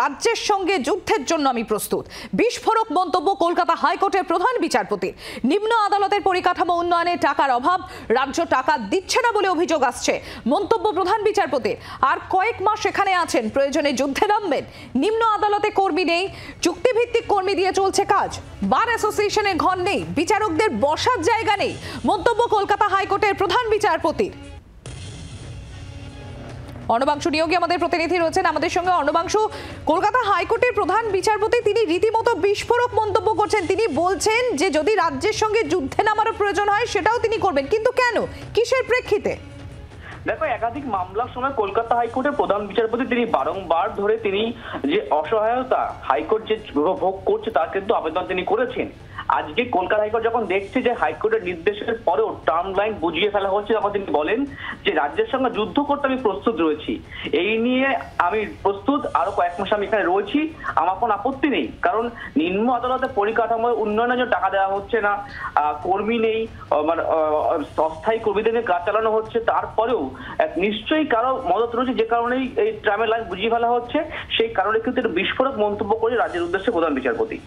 রাজ্যের সঙ্গে যুদ্ধের জন্য আমি প্রস্তুত। বিস্ফোরক মন্তব্য কলকাতা হাইকোর্টের প্রধান বিচারপতির। নিম্ন আদালতের পরিকাঠামো উন্নয়নে টাকার অভাব, রাজ্য টাকা দিচ্ছে না বলে অভিযোগ আসছে। মন্তব্য প্রধান বিচারপতির। আর কয়েক মাস এখানে আছেন, প্রয়োজনে যুদ্ধে নামবেন। নিম্ন আদালতে কর্মী নেই, চুক্তিভিত্তিক কর্মী দিয়ে চলছে কাজ। বার অ্যাসোসিয়েশনে ঘর নেই, বিচারকদের বসার জায়গা নেই। মন্তব্য কলকাতা হাইকোর্টের প্রধান বিচারপতির। অর্ণবাংশু নিয়োগী আমাদের প্রতিনিধি রয়েছেন আমাদের সঙ্গে। অর্ণবাংশু, কলকাতা হাইকোর্টের প্রধান বিচারপতি তিনি রীতিমতো বিস্ফোরক মন্তব্য করছেন। তিনি বলছেন যে যদি রাজ্যের সঙ্গে যুদ্ধে নামারও প্রয়োজন হয় সেটাও তিনি করবেন, কিন্তু কেন, কিসের প্রেক্ষিতে? দেখো, একাধিক মামলার সময় কলকাতা হাইকোর্টের প্রধান বিচারপতি তিনি বারংবার ধরে তিনি যে অসহায়তা হাইকোর্ট যে ভোগ করছে তার কিন্তু আবেদন তিনি করেছেন। আজকে কলকাতা হাইকোর্ট যখন দেখছে যে হাইকোর্টের নির্দেশের পরেও টার্ম লাইন বুঝিয়ে ফেলা হচ্ছে, তখন তিনি বলেন যে রাজ্যের সঙ্গে যুদ্ধ করতে আমি প্রস্তুত রয়েছি, এই নিয়ে আমি প্রস্তুত, আরো কয়েক মাস আমি এখানে রয়েছি, আমার কোনো আপত্তি নেই। কারণ নিম্ন আদালতে পরিকাঠামো উন্নয়নের জন্য টাকা দেওয়া হচ্ছে না, কর্মী নেই, মানে অস্থায়ী কর্মীদের নিয়ে কাজ চালানো হচ্ছে, তারপরেও নিশ্চয়ই কারো মদত রয়েছে, যে কারণেই এই ট্রামের লাইন বুঝিয়ে ফেলা হচ্ছে। সেই কারণে কিন্তু বিস্ফোরক মন্তব্য করে রাজ্যের উদ্দেশ্যে প্রধান বিচারপতি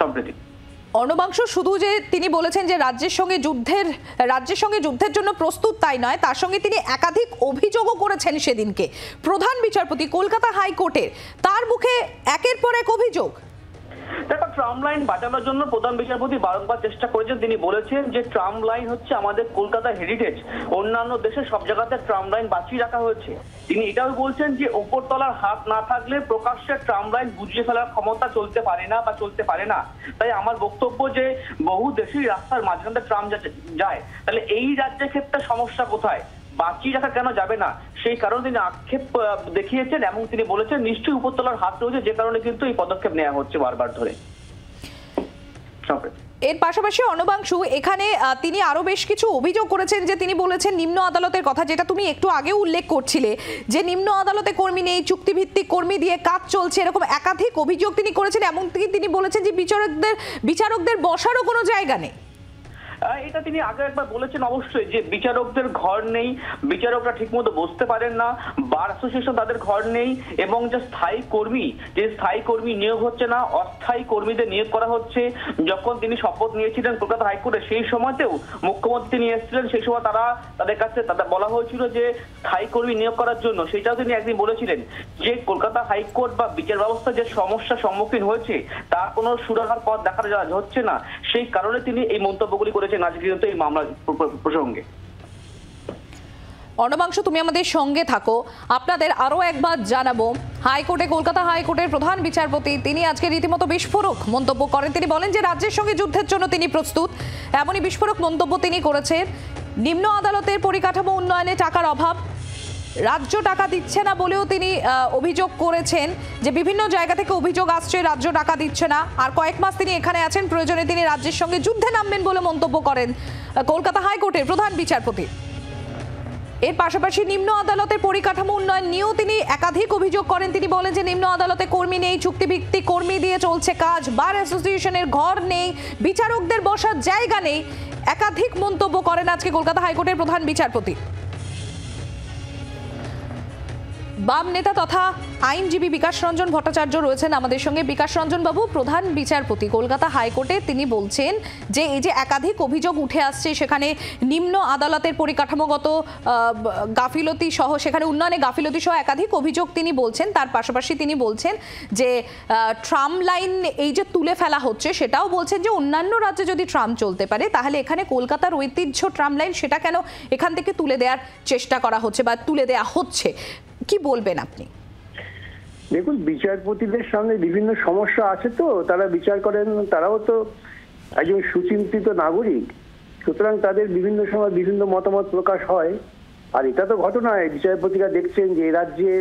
সম্প্রতি। অর্ণবাংশু, শুধু যে তিনি বলেছেন যে রাজ্যের সঙ্গে যুদ্ধের জন্য প্রস্তুত তাই নয়, তার সঙ্গে তিনি একাধিক অভিযোগও করেছেন সেদিনকে প্রধান বিচারপতি কলকাতা হাইকোর্টের। তার মুখে একের পর এক অভিযোগ। দেখো, ট্রাম লাইন বাঁচানোর জন্য প্রধান বিচারপতি বারংবার চেষ্টা করেছেন। তিনি বলেছেন যে ট্রাম লাইন হচ্ছে আমাদের কলকাতার হেরিটেজ, অন্যান্য দেশে সব জায়গাতে ট্রাম লাইন বাঁচিয়ে রাখা হয়েছে। তিনি এটাও বলছেন যে উপরতলার হাত না থাকলে প্রকাশ্যে ট্রাম লাইন বুঝিয়ে ফেলার ক্ষমতা চলতে পারে না। তাই আমার বক্তব্য যে বহু দেশেই রাস্তার মাঝখানে ট্রাম যায়, তাহলে এই রাজ্যের ক্ষেত্রে সমস্যা কোথায়, বাঁচিয়ে রাখা কেন যাবে না, সেই কারণে তিনি আক্ষেপ দেখিয়েছেন এবং তিনি বলেছেন নিশ্চয়ই উপরতলার হাত রয়েছে, যে কারণে কিন্তু এই পদক্ষেপ নেওয়া হচ্ছে বারবার ধরে। এর পাশাপাশি অর্ণবাংশু, এখানে তিনি আরো বেশ কিছু অভিযোগ করেছেন। যে তিনি বলেছেন নিম্ন আদালতের কথা, যেটা তুমি একটু আগে উল্লেখ করছিলে, যে নিম্ন আদালতে কর্মী নেই, চুক্তিভিত্তিক কর্মী দিয়ে কাজ চলছে, এরকম একাধিক অভিযোগ তিনি করেছেন। এমনকি তিনি বলেছেন যে বিচারকদের বসারও কোনো জায়গা নেই। এটা তিনি আগে একবার বলেছেন অবশ্যই, যে বিচারকদের ঘর নেই, বিচারকরা ঠিকমতো বসতে পারেন না, বার অ্যাসোসিয়েশন তাদের ঘর নেই, এবং যে স্থায়ী কর্মী নিয়োগ হচ্ছে না, অস্থায়ী কর্মীদের নিয়োগ করা হচ্ছে। যখন তিনি শপথ নিয়েছিলেন কলকাতা হাইকোর্টে, সেই সময়তেও মুখ্যমন্ত্রী তিনি এসেছিলেন, সেই সময় তাদের কাছে বলা হয়েছিল যে স্থায়ী কর্মী নিয়োগ করার জন্য। সেটাও তিনি একদিন বলেছিলেন যে কলকাতা হাইকোর্ট বা বিচার ব্যবস্থা যে সমস্যার সম্মুখীন হয়েছে তার কোনো সুরাহার পথ দেখা হচ্ছে না। সেই কারণে তিনি এই মন্তব্যগুলি করেছেন আজকে কিন্তু এই মামলার প্রসঙ্গে। অর্ণবাংশু, তুমি আমাদের সঙ্গে থাকো। আপনাদের আরো একবার জানাবো, কলকাতা হাইকোর্টের প্রধান বিচারপতি তিনি আজকে রীতিমতো বিস্ফোরক মন্তব্য করেন। তিনি বলেন যে রাজ্যের সঙ্গে যুদ্ধের জন্য তিনি প্রস্তুত। এমনই বিস্ফোরক মন্তব্য তিনি করেছেন। নিম্ন আদালতের পরিকাঠামো উন্নয়নে টাকার অভাব, রাজ্য টাকা দিচ্ছে না বলেও তিনি অভিযোগ করেছেন। যে বিভিন্ন জায়গা থেকে অভিযোগ আসছে রাজ্য টাকা দিচ্ছে না, আর কয়েক মাস তিনি এখানে আছেন, প্রয়োজনে তিনি রাজ্যের সঙ্গে যুদ্ধে নামবেন বলে মন্তব্য করেন কলকাতা হাইকোর্টের প্রধান বিচারপতি। এর পাশাপাশি নিম্ন আদালতের পরিকাঠামো উন্নয়ন নিয়েও তিনি একাধিক অভিযোগ করেন। তিনি বলেন যে নিম্ন আদালতে কর্মী নেই, চুক্তিভিত্তিক কর্মী দিয়ে চলছে কাজ, বার অ্যাসোসিয়েশনের ঘর নেই, বিচারকদের বসার জায়গা নেই। একাধিক মন্তব্য করেন আজকে কলকাতা হাইকোর্টের প্রধান বিচারপতি। বাম নেতা তথা আইনজীবী বিকাশ রঞ্জন ভট্টাচার্য রয়েছেন আমাদের সঙ্গে। বিকাশ রঞ্জন বাবু, প্রধান বিচারপতি কলকাতা হাইকোর্টে তিনি বলছেন যে এই যে একাধিক অভিযোগ উঠে আসছে, সেখানে নিম্ন আদালতের পরিকাঠামোগত গাফিলতি সহ, সেখানে উন্নয়নে গাফিলতি সহ একাধিক অভিযোগ তিনি বলছেন। তার পাশাপাশি তিনি বলছেন যে ট্রাম লাইন এই যে তুলে ফেলা হচ্ছে, সেটাও বলছেন যে অন্যান্য রাজ্যে যদি ট্রাম চলতে পারে, তাহলে এখানে কলকাতার ঐতিহ্য ট্রাম লাইন সেটা কেন এখান থেকে তুলে দেওয়ার চেষ্টা করা হচ্ছে বা তুলে দেওয়া হচ্ছে, কি বলবেন আপনি? দেখুন, বিচারপতিদের সামনে বিভিন্ন সমস্যা আছে, তো তারা বিচার করেন, তারাও তো একজন সুচিন্তিত নাগরিক, সুতরাং তাদের বিভিন্ন সময় বিভিন্ন মতামত প্রকাশ হয়। আর এটা তো ঘটনায় বিচারপতিরা দেখছেন যে রাজ্যে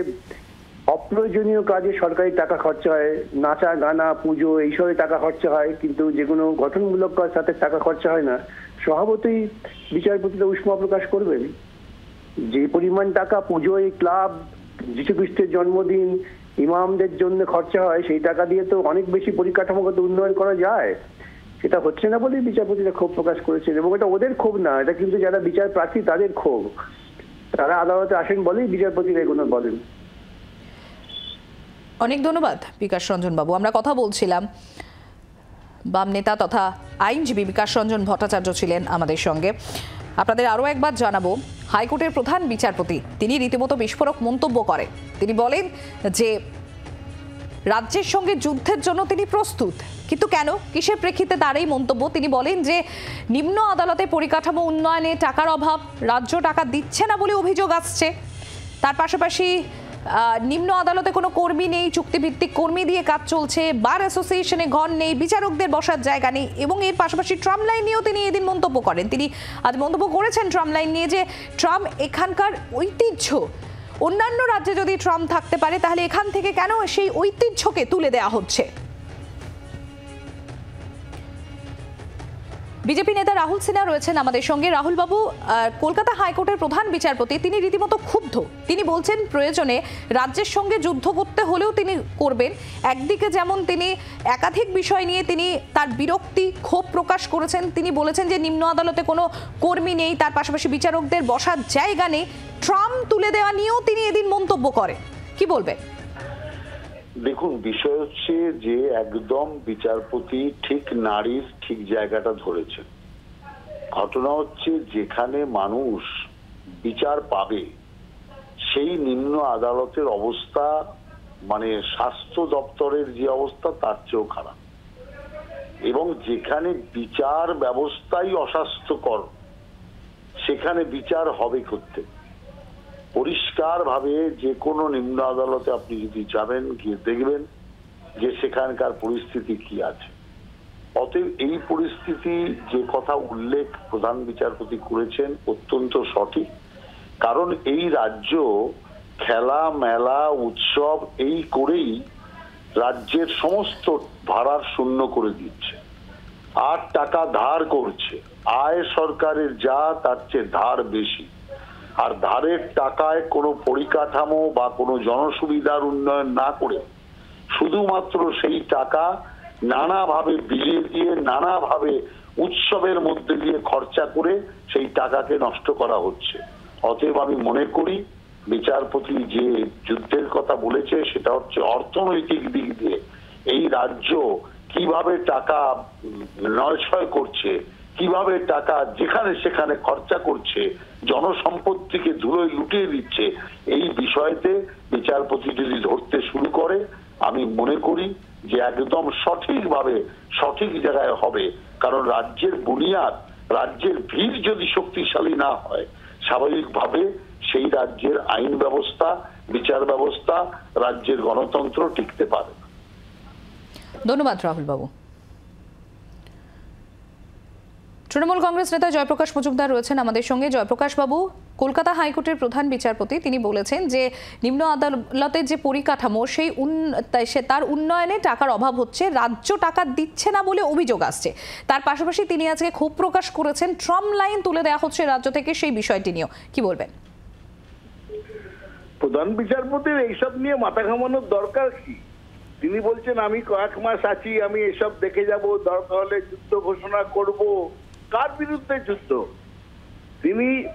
অপ্রয়োজনীয় কাজে সরকারি টাকা খরচা হয়, নাচা গানা পুজো এইসবে টাকা খরচা হয়, কিন্তু যেগুলো গঠনমূলক কাজ তাতে টাকা খরচা হয় না। স্বভাবতই বিচারপতিরা উষ্মা প্রকাশ করবেন। যে পরিমাণ টাকা পুজোয়, ক্লাব, যীশু খ্রিস্টের জন্মদিন, ইমামদের জন্য খরচা হয়, সেই টাকা দিয়ে তো অনেক বেশি পরিকাঠামোগত উন্নয়ন করা যায়। সেটা হচ্ছে না বলেই বিচারপতিরা ক্ষোভ প্রকাশ করেছেন, এবং এটা ওদের ক্ষোভ না, এটা কিন্তু যারা বিচার প্রার্থী তাদের ক্ষোভ। তারা আদালতে আসেন বলেই বিচারপতিরা এগুলো বলেন। অনেক ধন্যবাদ বিকাশ রঞ্জন বাবু। আমরা কথা বলছিলাম, বাম নেতা তথা আইনজীবী বিকাশ রঞ্জন ভট্টাচার্য ছিলেন আমাদের সঙ্গে। আপনাদের আরও একবার জানাবো, হাইকোর্টের প্রধান বিচারপতি তিনি রীতিমতো বিস্ফোরক মন্তব্য করেন। তিনি বলেন যে রাজ্যের সঙ্গে যুদ্ধের জন্য তিনি প্রস্তুত, কিন্তু কেন, কিসের প্রেক্ষিতে তার এই মন্তব্য? তিনি বলেন যে নিম্ন আদালতে পরিকাঠামো উন্নয়নে টাকার অভাব, রাজ্য টাকা দিচ্ছে না বলে অভিযোগ আসছে। তার পাশাপাশি নিম্ন আদালতে কোনো কর্মী নেই, চুক্তিভিত্তিক কর্মী দিয়ে কাজ চলছে, বার অ্যাসোসিয়েশনে ঘর নেই, বিচারকদের বসার জায়গা নেই, এবং এর পাশাপাশি ট্রাম লাইন নিয়েও তিনি এদিন মন্তব্য করেন। তিনি আজ মন্তব্য করেছেন ট্রাম লাইন নিয়ে যে ট্রাম এখানকার ঐতিহ্য, অন্যান্য রাজ্যে যদি ট্রাম থাকতে পারে তাহলে এখান থেকে কেন সেই ঐতিহ্যকে তুলে দেওয়া হচ্ছে। বিজেপি নেতা রাহুল সিনহা রয়েছেন আমাদের সঙ্গে। রাহুল বাবু, কলকাতা হাইকোর্টের প্রধান বিচারপতি তিনি রীতিমতো ক্ষুব্ধ। তিনি বলছেন প্রয়োজনে রাজ্যের সঙ্গে যুদ্ধ করতে হলেও তিনি করবেন। একদিকে যেমন তিনি একাধিক বিষয় নিয়ে তিনি তার বিরক্তি, ক্ষোভ প্রকাশ করেছেন। তিনি বলেছেন যে নিম্ন আদালতে কোনো কর্মী নেই, তার পাশাপাশি বিচারকদের বসার জায়গা নেই। ট্রাম তুলে দেওয়া নিয়েও তিনি এদিন মন্তব্য করেন, কি বলবেন? দেখুন, বিষয় হচ্ছে যে একদম বিচারপতি ঠিক নারীর ঠিক জায়গাটা ধরেছেন। ঘটনা হচ্ছে যেখানে মানুষ বিচার পাবে সেই নিম্ন আদালতের অবস্থা মানে স্বাস্থ্য দপ্তরের যে অবস্থা তার চেয়েও খারাপ, এবং যেখানে বিচার ব্যবস্থাই অস্বাস্থ্যকর সেখানে বিচার হবে করতে। পরিষ্কার ভাবে যে কোনো নিম্ন আদালতে আপনি যদি যাবেন, গিয়ে দেখবেন যে সেখানকার পরিস্থিতি কি আছে। অতএব এই পরিস্থিতি যে কথা উল্লেখ প্রধান বিচারপতি করেছেন অত্যন্ত সঠিক, কারণ এই রাজ্য খেলা মেলা উৎসব এই করেই রাজ্যের সমস্ত ভাড়ার শূন্য করে দিচ্ছে, আর টাকা ধার করছে। আয় সরকারের যা তার চেয়ে ধার বেশি, আর ধারের টাকায় কোনো পরিকাঠামো বা কোনো জনসুবিধার উন্নয়ন না করে শুধুমাত্র সেই টাকা নানাভাবে বিলিয়ে দিয়ে, নানাভাবে উৎসবের মধ্যে দিয়ে খরচা করে সেই টাকাকে নষ্ট করা হচ্ছে। অতএব আমি মনে করি বিচারপতি যে যুদ্ধের কথা বলেছে সেটা হচ্ছে অর্থনৈতিক দিক দিয়ে এই রাজ্য কিভাবে টাকা নয়ছয় করছে, কিভাবে টাকা যেখানে সেখানে খরচা করছে, জনসম্পত্তিকে ধুলোয় লুটিয়ে দিচ্ছে, এই বিষয়তে বিচারপতি যদি ধরতে শুরু করে আমি মনে করি যে একদম সঠিকভাবে সঠিক জায়গায় হবে। কারণ রাজ্যের বুনিয়াদ, রাজ্যের ভিড় যদি শক্তিশালী না হয় স্বাভাবিকভাবে সেই রাজ্যের আইন ব্যবস্থা, বিচার ব্যবস্থা, রাজ্যের গণতন্ত্র টিকতে পারে না। ধন্যবাদ রাহুল বাবু। তৃণমূল কংগ্রেস নেতা জয়প্রকাশ মজুমদার রয়েছেন আমাদের সঙ্গে। জয়প্রকাশ বাবু, কলকাতা হাইকোর্টের প্রধান বিচারপতি তিনি বলেছেন যে নিম্ন আদালতের যে পরিকাঠামো তার উন্নয়নে টাকার অভাব হচ্ছে, রাজ্য টাকা দিচ্ছে না বলে অভিযোগ আসছে। তার পাশাপাশি তিনি আজকে ক্ষোভ প্রকাশ করেছেন ট্রাম লাইন তুলে দেওয়া হচ্ছে রাজ্য থেকে, সেই বিষয়টি নিয়েও কি বলবেন? প্রধান বিচারপতির এইসব নিয়ে মাথা ঘামানোর দরকার কি? তিনি বলছেন আমি কয়েক মাস আছি, আমি এসব দেখে যাব, দরকার হলে যুদ্ধ ঘোষণা করব। কার বিরুদ্ধে যুদ্ধ?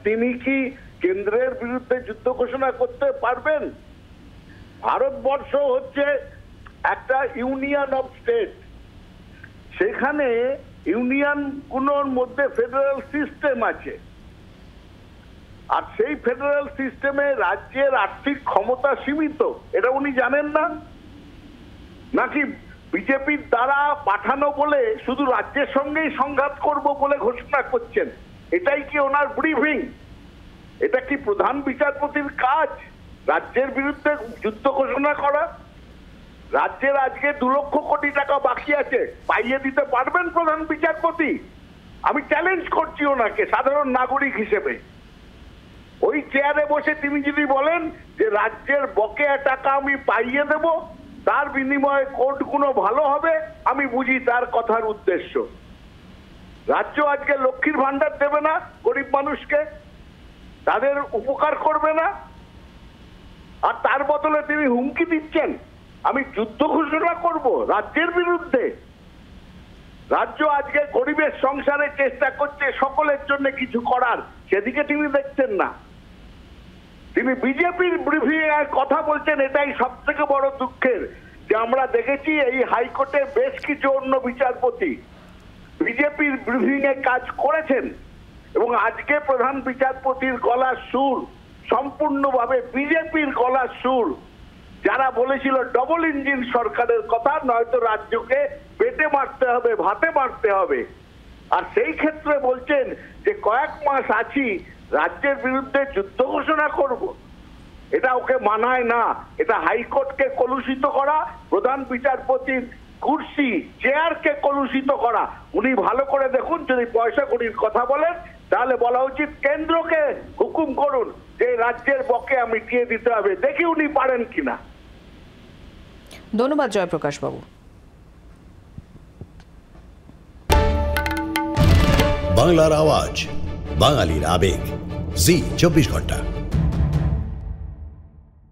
তিনি কি কেন্দ্রের বিরুদ্ধে যুদ্ধ ঘোষণা করতে পারবেন? ভারতবর্ষ হচ্ছে একটা ইউনিয়ন অফ স্টেট, সেখানে ইউনিয়ন গুলোর মধ্যে ফেডারেল সিস্টেম আছে, আর সেই ফেডারেল সিস্টেমে রাজ্যের আর্থিক ক্ষমতা সীমিত। এটা উনি জানেন না? নাকি বিজেপির দ্বারা পাঠানো বলে শুধু রাজ্যের সঙ্গেই সংঘাত করব বলে ঘোষণা করছেন? এটাই কি ওনার ব্রিফিং? এটা কি প্রধান বিচারপতির কাজ রাজ্যের বিরুদ্ধে যুদ্ধ ঘোষণা করা? রাজ্যের আজকে 2 লক্ষ কোটি টাকা বাকি আছে, পাইয়ে দিতে পারবেন প্রধান বিচারপতি? আমি চ্যালেঞ্জ করছি ওনাকে সাধারণ নাগরিক হিসেবে। ওই চেয়ারে বসে তিনি যদি বলেন যে রাজ্যের বকেয়া টাকা আমি পাইয়ে দেব, তার বিনিময়ে কোর্টগুলো ভালো হবে, আমি বুঝি তার কথার উদ্দেশ্য। রাজ্য আজকে লক্ষ্মীর ভান্ডার দেবে না গরিব মানুষকে, তাদের উপকার করবে না, আর তার বদলে তিনি হুমকি দিচ্ছেন আমি যুদ্ধ ঘোষণা করব রাজ্যের বিরুদ্ধে। রাজ্য আজকে গরিবের সংসারে চেষ্টা করছে সকলের জন্য কিছু করার, সেদিকে তিনি দেখছেন না। তিনি বিজেপির ব্রিফিং এর কথা বলছেন, এটাই সব থেকে বড় দুঃখের যে আমরা দেখেছি এই হাইকোর্টে বেশ কিছু অন্য বিচারপতি বিজেপির ব্রিফিং এ কাজ করেছেন এবং আজকে প্রধান বিচারপতির গলার সুর সম্পূর্ণভাবে বিজেপির গলার সুর। যারা বলেছিল ডবল ইঞ্জিন সরকারের কথা, নয়তো রাজ্যকে পেটে মারতে হবে, ভাতে মারতে হবে, আর সেই ক্ষেত্রে বলছেন যে কয়েক মাস আছি, রাজ্যের বিরুদ্ধে যুদ্ধ ঘোষণা করব। এটা ওকে মানায় না। এটা হাইকোর্টকে কলুষিত করা, প্রধান বিচারপতির কুর্সি চেয়ারকে কলুষিত করা। উনি ভালো করে দেখুন, যদি পয়সা কড়ির কথা বলেন তাহলে বলা উচিত কেন্দ্রকে হুকুম করুন যে রাজ্যের বকেয়া মিটিয়ে দিতে হবে, দেখি উনি পারেন কিনা। ধন্যবাদ জয়প্রকাশ বাবু। বাংলার আওয়াজ, বাঙালির আবেগ, জি 24 ঘন্টা।